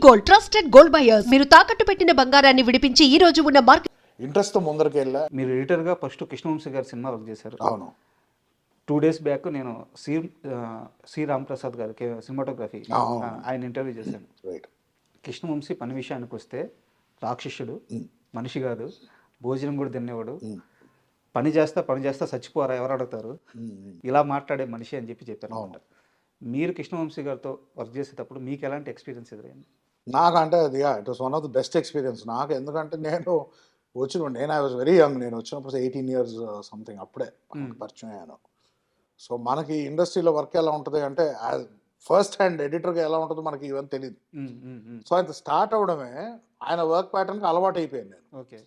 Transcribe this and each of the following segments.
Gold, trusted gold buyers. మీరు తాకట్టు పెట్టిన బంగారాన్ని విడిపించి ఈ రోజు ఉన్న మార్కెట్ ఇంట్రెస్ట్తో ముందరికి వెళ్ళా. మీరు ఎడిటర్గా ఫస్ట్ కృష్ణవంశీ గారి సినిమా వర్క్ చేశారు. అవును. 2 days బ్యాక్ నేను సి రామప్రసాద్ గారికి సినిమాటోగ్రఫీ ఆయన ఇంటర్వ్యూ చేశాను. రైట్. కృష్ణవంశీ పని విషయానికి వస్తే రాక్షసుడు, మనిషి కాదు, భోజనం కూడా తినేవాడు, పని చేస్తా చచ్చిపోరా ఎవరు అడుగుతారు, ఇలా మాట్లాడే మనిషి అని చెప్పారు అనమాట. మీరు కృష్ణవంశీ గారితో వర్క్ చేసేటప్పుడు మీకు ఎలాంటి ఎక్స్పీరియన్స్ ఎదురైంది? నాకంటే అది it was one of the best experience నాకు. ఎందుకంటే నేను ఐ వాజ్ వెరీ యంగ్. నేను వచ్చినప్పుడు 18 years సంథింగ్ అప్పుడే పరిచయం అయ్యాను. సో మనకి ఇండస్ట్రీలో వర్క్ ఎలా ఉంటుంది అంటే ఫస్ట్ హ్యాండ్ ఎడిటర్గా ఎలా ఉంటుందో మనకి ఇవన్నీ తెలియదు. సో ఆయన స్టార్ట్ అవడమే ఆయన వర్క్ ప్యాటర్న్కి అలవాటు అయిపోయాను నేను. ఓకే,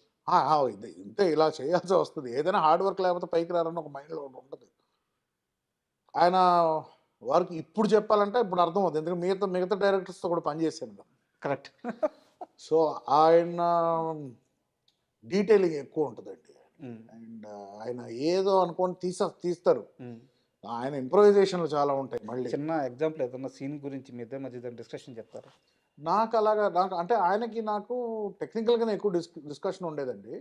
ఇంతే ఇలా చేయాల్సి వస్తుంది, ఏదైనా హార్డ్ వర్క్ లేకపోతే పైకి రారని ఒక మైండ్లో ఉంటుంది. ఆయన వర్క్ ఇప్పుడు చెప్పాలంటే ఇప్పుడు అర్థం అవుతుంది, ఎందుకంటే మిగతా డైరెక్టర్స్తో కూడా పనిచేశాను కదా. కరెక్ట్. సో ఆయన డీటెయిలింగ్ ఎక్కువ ఉంటుందండి. అండ్ ఆయన ఏదో అనుకోని తీస్తారు. ఆయన ఇంప్రొవైజేషన్లు చాలా ఉంటాయి. మళ్ళీ చిన్న ఎగ్జాంపుల్ ఏదన్నా సీన్ గురించి మీ ఇద్దరి మధ్య డిస్కషన్ చెప్తారా? నాకు అంటే ఆయనకి నాకు టెక్నికల్గానే ఎక్కువ డిస్కషన్ ఉండేదండి.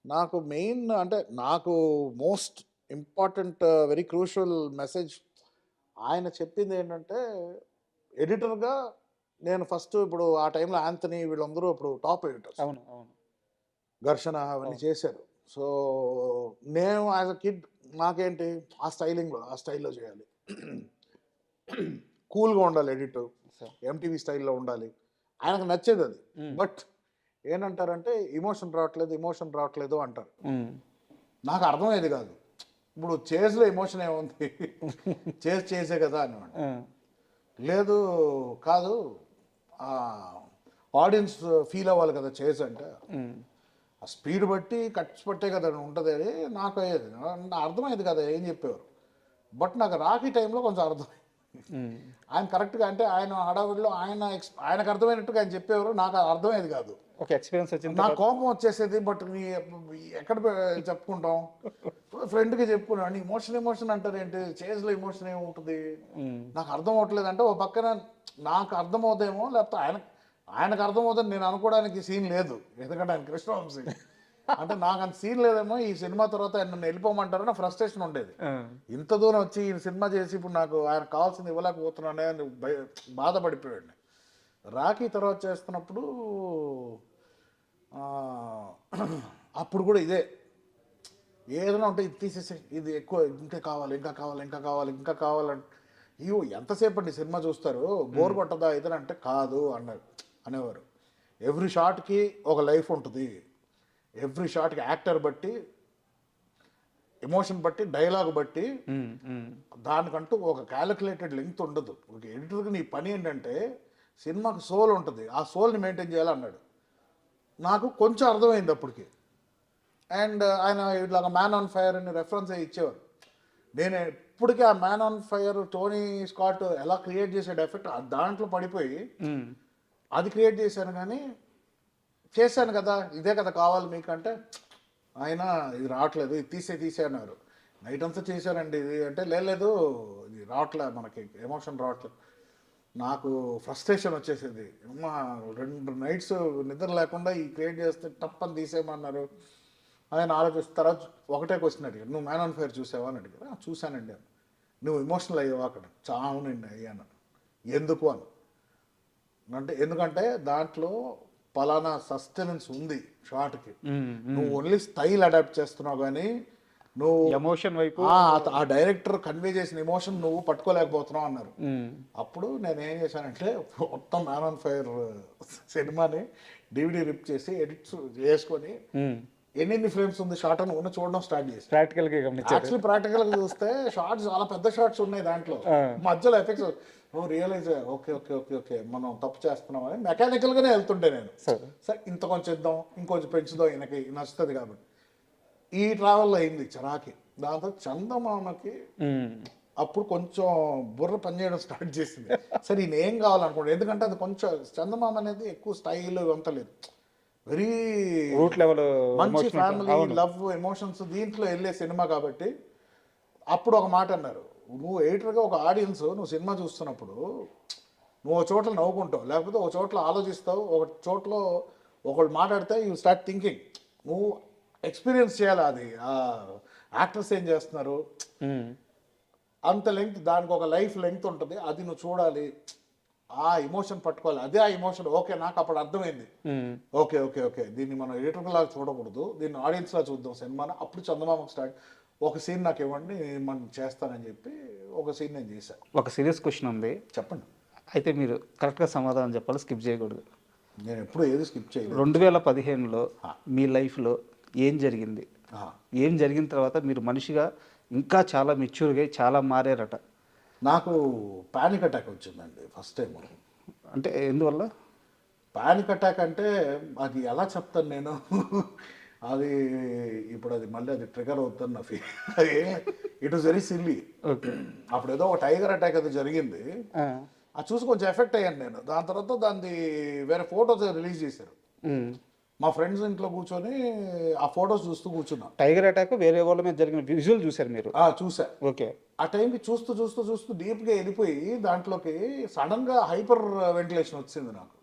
నాకు మెయిన్ అంటే నాకు most important very crucial message ఆయన చెప్పింది ఏంటంటే, ఎడిటర్గా నేను ఫస్ట్ ఇప్పుడు ఆ టైంలో యాంథనీ వీళ్ళందరూ ఇప్పుడు టాప్ ఎడిటర్స్. అవును అవును. ఘర్షణ అవన్నీ చేశారు. సో నేను యాజ్ అ కిడ్ నాకేంటి ఆ స్టైల్లో చేయాలి, కూల్గా ఉండాలి, ఎడిటర్ ఎంటీవీ స్టైల్లో ఉండాలి, ఆయనకు నచ్చేది అది. బట్ ఏంటంటారంటే ఎమోషన్ రావట్లేదు అంటారు. నాకు అర్థమయ్యేది కాదు. ఇప్పుడు చేజ్లో ఎమోషన్ ఏముంది, చేసే కదా అన్నమాట. లేదు కాదు, ఆడియన్స్ ఫీల్ అవ్వాలి కదా చేజ్ అంటే, ఆ స్పీడ్ బట్టి కట్స్ పట్టే కదా ఉంటుంది. అది నాకు అయ్యేది, అర్థమయ్యేది కదా ఏం చెప్పేవారు. బట్ నాకు రాఖీ టైంలో కొంచెం అర్థమైంది. ఆయన కరెక్ట్గా అంటే ఆయన హడావిడిలో ఆయనకు అర్థమైనట్టుగా ఆయన చెప్పేవారు, నాకు అర్థమయ్యేది కాదు. ఒక ఎక్స్పీరియన్స్ వచ్చింది, నాకు కోపం వచ్చేసేది. బట్ ఎక్కడ చెప్పుకుంటాం, ఫ్రెండ్కి చెప్పుకున్నాను, ఎమోషన్ అంటారు ఏంటి, చేజ్లో ఎమోషన్ ఏముంటుంది నాకు అర్థం అవ్వట్లేదు అంటే, ఓ పక్కన నాకు అర్థమవుతాయేమో లేకపోతే ఆయనకు అర్థమవుతుంది నేను అనుకోవడానికి సీన్ లేదు. ఎందుకంటే ఆయన కృష్ణవంశీ అంటే నాకు అంత సీన్ లేదేమో, ఈ సినిమా తర్వాత ఆయన నన్ను వెళ్ళిపోమంటారు నా ఫ్రస్ట్రేషన్ ఉండేది. ఇంత దూరం వచ్చి ఈ సినిమా చేసి ఇప్పుడు నాకు ఆయన కావాల్సింది ఇవ్వలేకపోతున్నానే అని బాధపడిపోయాడు. రాఖీ తర్వాత చేస్తున్నప్పుడు అప్పుడు కూడా ఇదే, ఏదైనా ఉంటే ఇది తీసేసి ఇది ఎక్కువ ఇంకా కావాలంటే అయ్యో ఎంతసేపు అండి సినిమా చూస్తారు, బోర్ కొట్టదా ఏదైనా అంటే కాదు అనేవారు. ఎవ్రీ షాట్కి ఒక లైఫ్ ఉంటుంది, ఎవ్రీ షాట్కి యాక్టర్ బట్టి, ఎమోషన్ బట్టి, డైలాగ్ బట్టి దానికంటూ ఒక క్యాలిక్యులేటెడ్ లెంగ్త్ ఉండదు. ఒక ఎడిటర్కి నీ పని ఏంటంటే సినిమాకి సోల్ ఉంటుంది, ఆ సోల్ని మెయింటైన్ చేయాలన్నాడు. నాకు కొంచెం అర్థమైంది అప్పటికి. అండ్ ఆయన ఇట్లాగా మ్యాన్ ఆన్ ఫైర్ అని రెఫరెన్స్ ఇచ్చేవారు. నేను ఇప్పటికీ ఆ man on fire Tony Scott ఎలా క్రియేట్ చేసే ఎఫెక్ట్ దాంట్లో పడిపోయి అది క్రియేట్ చేశాను. కానీ చేశాను కదా, ఇదే కదా కావాలి మీకంటే ఆయన ఇది రావట్లేదు, ఇది తీసే అన్నారు. నైట్ అంతా చేశానండి ఇది అంటే, లేదు ఇది రావట్లేదు, మనకి ఎమోషన్ రావట్లేదు. నాకు ఫ్రస్ట్రేషన్ వచ్చేసేది. 2 nights నిద్ర లేకుండా ఈ క్రియేట్ చేస్తే టప్పని తీసేయమన్నారు. ఆయన ఆలోచిస్తారా, ఒకటే క్వశ్చన్ అడిగారు, నువ్వు మ్యాన్ ఆన్ ఫైర్ చూసావా అని అడిగారు. చూశానండి. నువ్వు ఎమోషనల్ అయ్యావా అక్కడ? చావునండి అయ్యాను. ఎందుకు అని అంటే, ఎందుకంటే దాంట్లో పలానా సస్టెనెన్స్ ఉంది షార్ట్కి, నువ్వు ఓన్లీ స్టైల్ అడాప్ట్ చేస్తున్నావు కానీ నువ్వు ఎమోషన్ వైపు ఆ డైరెక్టర్ కన్వే చేసిన ఎమోషన్ నువ్వు పట్టుకోలేకపోతున్నావు అన్నారు. అప్పుడు నేను ఏం చేశానంటే మొత్తం మ్యాన్ ఆన్ ఫైర్ సినిమాని DVD రిప్ చేసి ఎడిట్స్ చేసుకొని ఎన్ని ఫ్రేమ్స్ ఉంది షార్ట్ అని ఉన్న చూడడం స్టార్ట్ చేసి ప్రాక్టికల్ గా చూస్తే షార్ట్స్ చాలా పెద్ద షార్ట్స్ ఉన్నాయి దాంట్లో, మధ్యలో ఎఫెక్ట్స్ రియలైజ్ ఓకే మనం తప్పు చేస్తున్నాం అని మెకానికల్ గానే వెళ్తుంటే నేను సరే ఇంత కొంచెం ఇద్దాం, ఇంకొంచెం పెంచుదాం, ఈయనకి నచ్చుతుంది కాబట్టి. ఈ ట్రావెల్లో అయింది చరాకి. దాంతో చందమామకి అప్పుడు కొంచెం బుర్ర పనిచేయడం స్టార్ట్ చేసింది. సరే ఈయన ఏం కావాలనుకోండి, ఎందుకంటే అది కొంచెం చందమామ అనేది ఎక్కువ స్టైల్ అంత లేదు, వెరీ రూట్ లెవెల్ మంచి ఫ్యామిలీ లవ్ ఎమోషన్స్ దీంట్లో వెళ్ళే సినిమా కాబట్టి. అప్పుడు ఒక మాట అన్నారు, నువ్వు ఎడిటర్గా ఒక ఆడియన్స్ నువ్వు సినిమా చూస్తున్నప్పుడు నువ్వు ఒక చోట్ల నవ్వుకుంటావు, లేకపోతే ఒక చోట్ల ఆలోచిస్తావు, ఒక చోట్ల ఒకళ్ళు మాట్లాడితే యూ స్టార్ట్ థింకింగ్. నువ్వు ఎక్స్పీరియన్స్ చేయాలి అది. యాక్టర్స్ ఏం చేస్తున్నారు అంత లెంగ్త్, దానికి ఒక లైఫ్ లెంగ్త్ ఉంటుంది, అది నువ్వు చూడాలి, ఆ ఎమోషన్ పట్టుకోవాలి. అదే ఆ ఎమోషన్. ఓకే, నాకు అప్పుడు అర్థమైంది, ఓకే ఓకే ఓకే దీన్ని మనం ఎడిటర్ లాగా చూడకూడదు, దీన్ని ఆడియన్స్ లాగా చూద్దాం సినిమాని. అప్పుడు చందమామకు స్టార్ట్, ఒక సీన్ నాకు ఇవ్వండి మనం చేస్తానని చెప్పి ఒక సీన్ నేను చేశాను. ఒక సీరియస్ క్వశ్చన్ ఉంది, చెప్పండి. అయితే మీరు కరెక్ట్గా సమాధానం చెప్పాలి, స్కిప్ చేయకూడదు. నేను ఎప్పుడు ఏది స్కిప్ చేయలేదు. 2015లో మీ లైఫ్లో ఏం జరిగింది, ఆ. ఏం జరిగిన తర్వాత మీరు మనిషిగా ఇంకా చాలా మెచ్యూర్గా చాలా మారారట? నాకు పానిక్ అటాక్ వచ్చిందండి ఫస్ట్ టైం. అంటే ఎందువల్ల? పానిక్ అటాక్ అంటే అది ఎలా చెప్తాను నేను, అది ఇప్పుడు అది మళ్ళీ అది ట్రిగర్ అవుతుంది నా ఫీల్. అది it was very silly. Okay. అప్పుడు ఏదో ఒక టైగర్ అటాక్ అది జరిగింది, అది చూసి కొంచెం ఎఫెక్ట్ అయ్యాను నేను. దాని తర్వాత దాన్ని వేరే ఫొటోస్ రిలీజ్ చేశారు. మా ఫ్రెండ్స్ ఇంట్లో కూర్చొని ఆ ఫొటోస్ చూస్తూ కూర్చున్నా. టైగర్ అటాక్ వేరే వాళ్ళ మీద జరిగిన విజువల్ చూశారు మీరు? చూసా. ఓకే. ఆ టైంకి చూస్తూ చూస్తూ చూస్తూ డీప్గా వెళ్ళిపోయి దాంట్లోకి సడన్గా హైపర్ వెంటిలేషన్ వచ్చింది నాకు.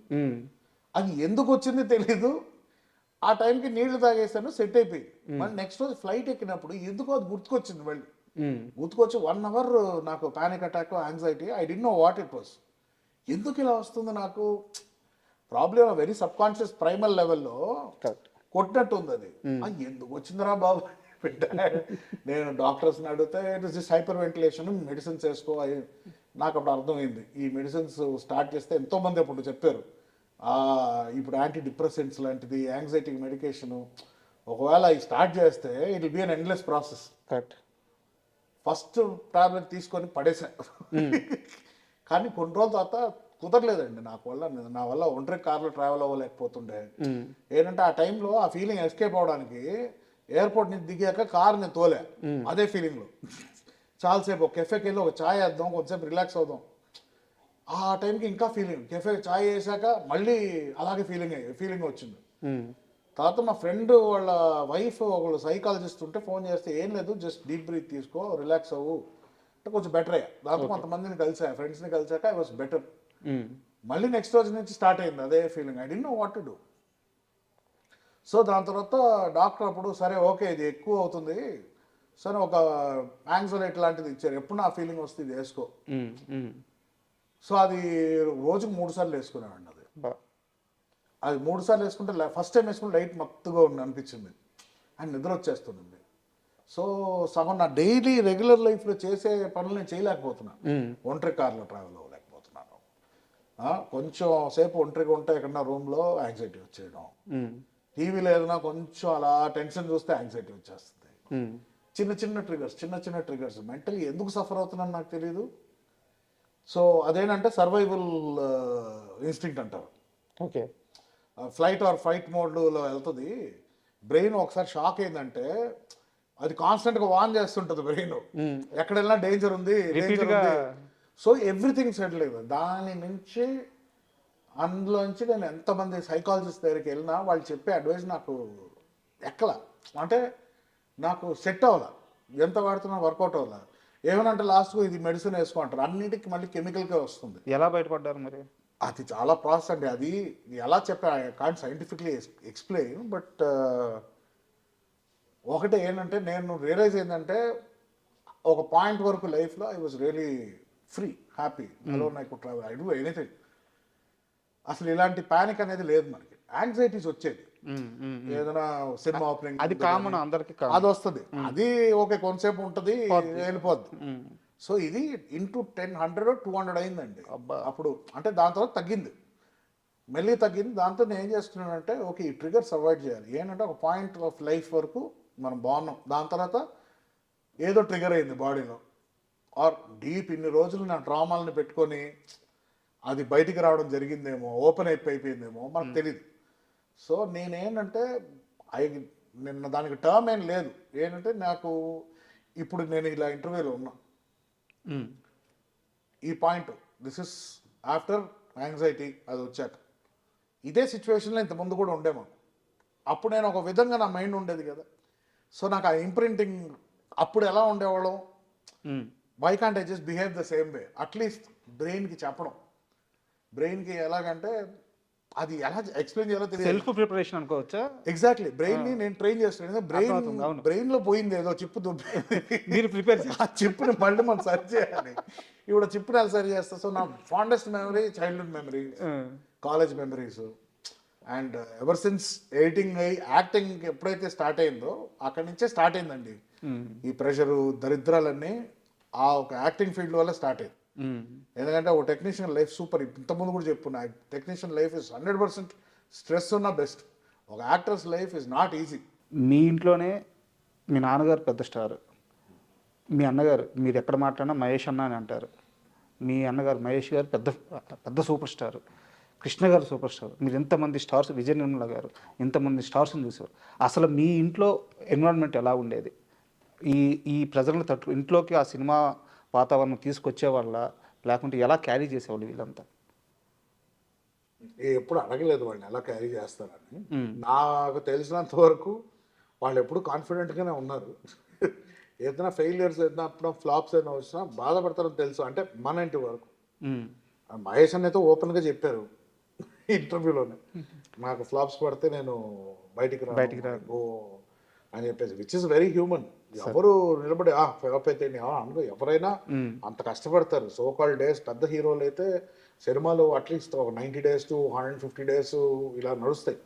అది ఎందుకు వచ్చింది తెలీదు. ఆ టైంకి నీళ్లు తాగేసాను, సెట్ అయిపోయింది. మళ్ళీ నెక్స్ట్ రోజు ఫ్లైట్ ఎక్కినప్పుడు ఎందుకో అది గుర్తుకొచ్చింది. మళ్ళీ గుర్తుకొచ్చి 1 hour నాకు panic attack, anxiety. I dunno what it was. ఎందుకు ఇలా వస్తుంది నాకు, problem very subconscious primal లెవెల్లో కొట్టినట్టు ఉంది అది. ఎందుకు వచ్చిందిరా బాబు. నేను డాక్టర్స్ని అడిగితే it is this hyper ventilation, medicines వేసుకో. నాకు అప్పుడు అర్థమైంది, ఈ మెడిసిన్స్ స్టార్ట్ చేస్తే ఎంతోమంది అప్పుడు చెప్పారు, ఇప్పుడు యాంటీ డిప్రెసెంట్స్ లాంటిది, యాంగ్జైటీకి మెడికేషను, ఒకవేళ అవి స్టార్ట్ చేస్తే it will be an endless process. Correct. First tablet తీసుకొని పడేసా. కానీ కొన్ని రోజుల తర్వాత కుదరలేదండి నా వల్ల ఒంటరి కార్లో ట్రావెల్ అవ్వలేకపోతుండే. ఏంటంటే ఆ టైంలో ఆ ఫీలింగ్ ఎస్కేప్ అవడానికి ఎయిర్పోర్ట్ నుంచి దిగాక కార్ నేను తోలే, అదే ఫీలింగ్లో చాలాసేపు ఒక కెఫేకి వెళ్ళి ఒక ఛాయ్ వేద్దాం, కొంచెంసేపు రిలాక్స్ అవుదాం. ఆ టైంకి ఇంకా ఫీలింగ్, కెఫే ఛాయ్ వేసాక మళ్ళీ అలాగే ఫీలింగ్ వచ్చింది. తర్వాత మా ఫ్రెండ్ వాళ్ళ వైఫ్ ఒకళ్ళు సైకాలజిస్ట్ ఉంటే ఫోన్ చేస్తే, ఏం లేదు జస్ట్ డీప్ బ్రీత్ తీసుకో, రిలాక్స్ అవ్వు అంటే కొంచెం బెటర్ అయ్యా. దాంతో కొంతమందిని కలిసా, ఫ్రెండ్స్ని కలిసాక ఐ వాస్ బెటర్. మళ్ళీ నెక్స్ట్ రోజు నుంచి స్టార్ట్ అయింది అదే feeling. I dunno what to do. So దాని తర్వాత డాక్టర్ అప్పుడు సరే ఓకే ఇది ఎక్కువ అవుతుంది, సరే ఒక యాంగ్జైటీ లాంటిది ఇచ్చారు, ఎప్పుడు నా ఫీలింగ్ వస్తే ఇది వేసుకో. సో అది రోజుకు 3 సార్లు వేసుకున్నామండి. అది 3 సార్లు వేసుకుంటే ఫస్ట్ టైం వేసుకుంటే లైట్ మత్తుగా అనిపించింది అండ్ నిద్ర వచ్చేస్తుంది. సో సగం నా డైలీ రెగ్యులర్ లైఫ్లో చేసే పనులు నేను చేయలేకపోతున్నాను, ఒంటరి కార్లో ట్రావెల్ అవ్వలేకపోతున్నాను. కొంచెం సేపు ఒంటరిగా ఉంటే ఎక్కడన్నా రూమ్లో యాంగ్జైటీ వచ్చేయడం, టీవీలో ఏదైనా కొంచెం అలా టెన్షన్ చూస్తే యాంగ్జైటీ వచ్చేస్తుంది. చిన్న చిన్న ట్రిగర్స్ మెంటలీ ఎందుకు సఫర్ అవుతున్నాను నాకు తెలియదు. సో అదేంటంటే సర్వైవల్ ఇన్స్టింక్ట్ అంటారు. ఓకే. ఫ్లైట్ ఆర్ ఫైట్ మోడ్లో వెళ్తుంది బ్రెయిన్. ఒకసారి షాక్ అయిందంటే అది కాన్స్టెంట్గా వాన్ చేస్తుంటుంది బ్రెయిన్, ఎక్కడ వెళ్ళినా డేంజర్ ఉంది. సో ఎవ్రీథింగ్ సెటిల్ అయింది. దాని నుంచి అందులోంచి నేను ఎంతమంది సైకాలజిస్ట్ దగ్గరికి వెళ్ళినా వాళ్ళు చెప్పే అడ్వైస్ నాకు ఎక్కల, అంటే నాకు సెట్ అవ్వాల, ఎంత వాడుతున్నా వర్కౌట్ అవ్వాల. ఏమనంటే లాస్ట్కు ఇది మెడిసిన్ వేసుకుంటారు, అన్నిటికీ మళ్ళీ కెమికల్గా వస్తుంది. ఎలా బయటపడ్డారు మరి? అది చాలా ప్రాసెస్ అండి. అది ఎలా చెప్పా I can't scientifically explain. But ఒకటే ఏంటంటే నేను రియలైజ్ ఏంటంటే ఒక పాయింట్ వరకు లైఫ్లో I was really free, happy, alone I could travel, I do anything. అసలు ఇలాంటి ప్యానిక్ అనేది లేదు మనకి. యాంగ్జైటీస్ వచ్చేది ఏదైనా సినిమా ఓపెనింగ్, అది కామన్ అందరికి, అది వస్తుంది, అది ఓకే కొంతసేపు ఉంటుంది వెళ్ళిపోద్ది. సో ఇది ఇంటూ 10, 100, 200 అయిందండి అప్పుడు. అంటే దాని తర్వాత తగ్గింది, మెల్లి తగ్గింది. దాంతో నేను ఏం చేస్తున్నానంటే ఓకే ఈ ట్రిగర్స్ అవాయిడ్ చేయాలి. ఏంటంటే ఒక పాయింట్ ఆఫ్ లైఫ్ వరకు మనం బాగున్నాం, దాని తర్వాత ఏదో ట్రిగర్ అయింది బాడీలో, ఆర్ డీప్ ఇన్ని రోజులు నా డ్రామాలని పెట్టుకొని అది బయటికి రావడం జరిగిందేమో, ఓపెన్ అయిపోయిందేమో మనకు తెలియదు. సో నేనేంటంటే నిన్న దానికి టర్మ్ ఏం లేదు. ఏంటంటే నాకు ఇప్పుడు నేను ఇలా ఇంటర్వ్యూలో ఉన్నా, ఈ point this is after anxiety అది వచ్చాక. ఇదే సిచ్యువేషన్లో ఇంతకుముందు కూడా ఉండేమో, అప్పుడు నేను ఒక విధంగా నా మైండ్ ఉండేది కదా. సో నాకు ఆ ఇంప్రింటింగ్ అప్పుడు ఎలా ఉండేవాళ్ళం, why can't I just behave the same way, at least బ్రెయిన్కి చెప్పడం బ్రెయిన్కి ఎలాగంటే అది ఎలా ఎక్స్ప్లెయిన్ చేయాలో తెలియదు. సెల్ఫ్ ప్రిపరేషన్ అనుకోవచ్చా? ఎగ్జాక్ట్లీ బ్రెయిన్ని నేను ట్రైన్ చేస్తున్నాను. అర్థమవుతుంది, అవును. బ్రెయిన్లో పోయింది ఏదో చిప్పు దుబ్బి మీరు ప్రిపేర్ ఆ చిప్పుని మళ్ళీ మనం సరి చేయాలి. ఇప్పుడు చిప్పుని ఎలా సరి చేస్తా? సో నా fondest memory childhood memory, college memories. And ever since editing అయ్యి యాక్టింగ్ ఎప్పుడైతే స్టార్ట్ అయిందో అక్కడి నుంచే స్టార్ట్ అయిందండి ఈ ప్రెషరు, దరిద్రాలన్నీ ఆ ఒక యాక్టింగ్ ఫీల్డ్ వల్ల స్టార్ట్ అయ్యింది. ఎందుకంటే ఒక టెక్నీషియన్ లైఫ్ సూపర్. ఇంతకుముందు కూడా చెప్పుకున్నా, టెక్నీషియన్ లైఫ్ ఇస్ 100% స్ట్రెస్ ఉన్న బెస్ట్. ఒక actor's life is not easy. మీ ఇంట్లోనే మీ నాన్నగారు పెద్ద స్టార్, మీ అన్నగారు మీరు ఎక్కడ మాట్లాడినా మహేష్ అన్న అని అంటారు. మీ అన్నగారు మహేష్ గారు పెద్ద పెద్ద సూపర్ స్టార్, కృష్ణ గారు సూపర్ స్టార్. మీరు ఎంతమంది స్టార్స్, విజయ నిర్మల గారు ఇంతమంది స్టార్స్ని చూసారు. అసలు మీ ఇంట్లో ఎన్విరాన్మెంట్ ఎలా ఉండేది? ఈ ప్రజలను ఇంట్లోకి ఆ సినిమా వాతావరణం తీసుకొచ్చే వాళ్ళ, లేకుంటే ఎలా క్యారీ చేసేవాళ్ళు వీళ్ళంతా? ఎప్పుడు అడగలేదు వాళ్ళని ఎలా క్యారీ చేస్తారని. నాకు తెలిసినంత వరకు వాళ్ళు ఎప్పుడు కాన్ఫిడెంట్గానే ఉన్నారు. ఏదైనా ఫెయిలియర్స్, ఏదైనా అప్పుడు ఫ్లాప్స్ ఏదైనా వచ్చినా బాధపడతారని తెలుసు. అంటే మన ఇంటి వరకు మహేష్ అన్న అయితే ఓపెన్గా చెప్పారు ఇంటర్వ్యూలోనే, నాకు ఫ్లాప్స్ పడితే నేను బయటికి రాను అని చెప్పేసి, విచ్ ఇస్ వెరీ హ్యూమన్. ఎవరు నిలబడి ఫ్లాప్ అయితే అనరు. ఎవరైనా అంత కష్టపడతారు. సో కాల్ డేస్ పెద్ద హీరోలు అయితే సినిమాలు అట్లీస్ట్ ఒక 90 days to 150 days ఇలా నడుస్తాయి.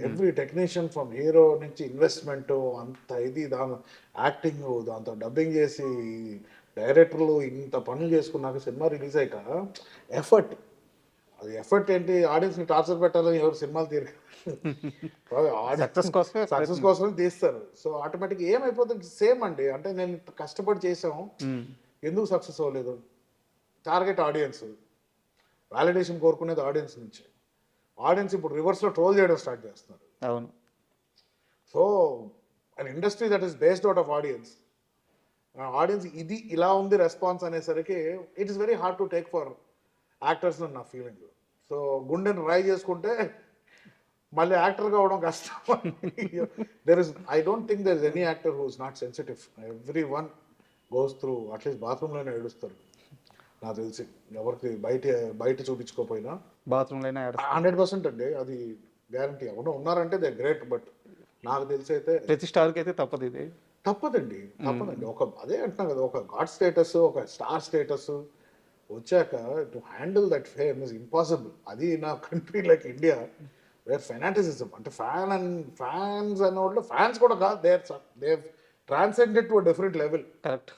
ఎవ్రీ టెక్నీషియన్ ఫ్రమ్ హీరో నుంచి ఇన్వెస్ట్మెంట్ అంత ఇది, దాని యాక్టింగ్, దాంతో డబ్బింగ్ చేసి డైరెక్టర్లు ఇంత పనులు చేసుకున్నాక సినిమా రిలీజ్ అయ్యాక ఎఫర్ట్, అది ఎఫర్ట్ ఏంటి? ఆడియన్స్ని టార్చర్ పెట్టాలని ఎవరు సినిమాలు తీరు సక్సెస్ కోసమే తీస్తారు. సో ఆటోమేటిక్ ఏమైపోతుంది సేమ్ అండి. అంటే నేను ఇంత కష్టపడి చేసాం, ఎందుకు సక్సెస్ అవ్వలేదు? టార్గెట్ ఆడియన్స్, వాలిడేషన్ కోరుకునేది ఆడియన్స్ నుంచి. ఆడియన్స్ ఇప్పుడు రివర్స్లో ట్రోల్ చేయడం స్టార్ట్ చేస్తున్నారు. అవును. So an industry that is based out of audience, audience ఇది ఇలా ఉంది రెస్పాన్స్ అనేసరికి it is very hard to take for actors అని నా ఫీలింగ్. సో గుండెని రాయి చేసుకుంటే మళ్ళీ యాక్టర్ కావడం కష్టం. I don't think there is any actor who is not sensitive. Everyone goes through, at least బాత్రూంలోనే ఏడుస్తారు నాకు తెలిసి. ఎవరికి బయట చూపించుకోపోయినా బాత్రూంలోనే 100% అండి, అది గ్యారంటీ. ఎవరో ఉన్నారంటే దే గ్రేట్, బట్ నాకు తెలిసి అయితే ప్రతి స్టార్కి అయితే తప్పదు, ఇది తప్పదండి. ఒక అదే అంటున్నా కదా, ఒక గాడ్ స్టేటస్, ఒక స్టార్ స్టేటస్ వచ్చాక to handle that fame is impossible. అది నా country like India where fanaticism, అంటే ఫ్యాన్స్ అనే వాళ్ళు ఫ్యాన్స్ కూడా కాదు, they transcended to different level. Correct.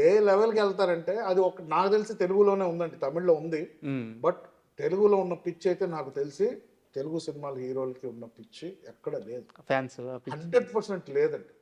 ఏ లెవెల్కి వెళ్తారంటే అది ఒక, నాకు తెలిసి తెలుగులోనే ఉందండి, తమిళ్లో ఉంది. బట్ తెలుగులో ఉన్న పిచ్ అయితే నాకు తెలిసి తెలుగు సినిమాల హీరోలకి ఉన్న పిచ్చి ఎక్కడ లేదు. ఫ్యాన్స్ 100% లేదండి.